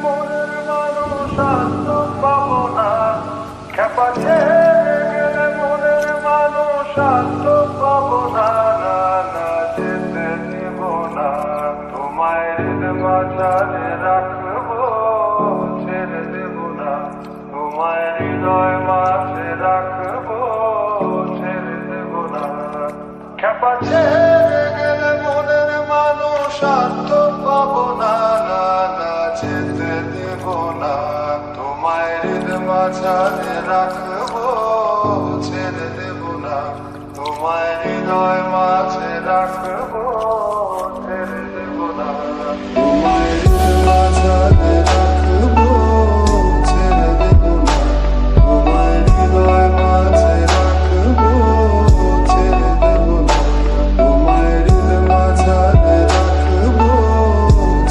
মনের মানুষ আর তো পাবো না, খেপা ছেড়ে গেলে মনের মানুষ আর তো পাবো না, না না যেতে দেব না, তোমায় মাঝারে রাখবো, ছেড়ে দেব না, তোমায় হৃদয় মাঝে রাখবো, ছেড়ে দেব না, খেপা ছেড়ে গেলে মনের মানুষ আর তো পাবো না, না না যেতে দেব না, তোমায় মাঝারে রাখবো, ছেড়ে দেব না, তোমায় হৃদয় মাঝে রাখবো, ছেড়ে দেব না, তোমায় মাঝারে রাখবো, ছেড়ে দেব না, তোমায় হৃদয় মাঝে রাখবো, ছেড়ে দেব না, তোমায় হৃদয় মাঝারে রাখবো,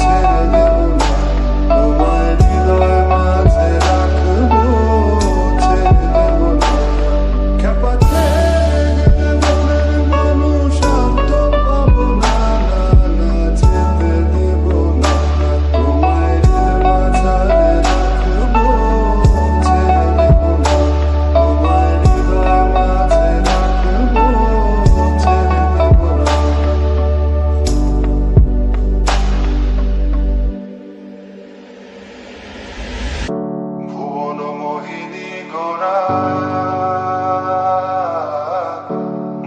ছেড়ে দেব না, তোমায় হৃদয় মাঝে রাখবো, ছেড়ে দেব না, খেপা ছেড়ে গেলে মনের মানুষ আর তো পাবো না, না না যেতে দেব না, তোমায় হৃদয় মাঝারে রাখবো, ছেড়ে দেব না, তোমায় হৃদয় মাঝে রাখবো, ছেড়ে দেব না। ভুবন মোহিনী গোরা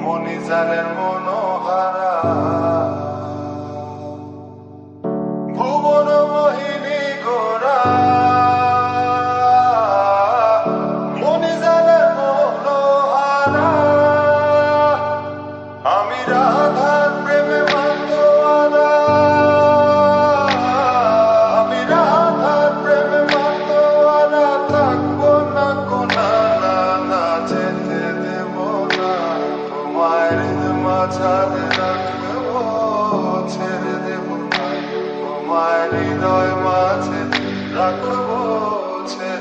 মণিজানের মনোহারা, ভুবন মোহিনী গোরা মণিজানের মনোহারা, আমি রাধার প্রেমে মাতোয়ারা, আমি রাধার প্রেমে মাতোয়ারা, থাকবো না কোনা, না না যেতে দেব না, তোমায় মাঝারে রাখবো, ছেড়ে দেব না, তোমায় হৃদয় মাঝে রাখবো, ছেড়ে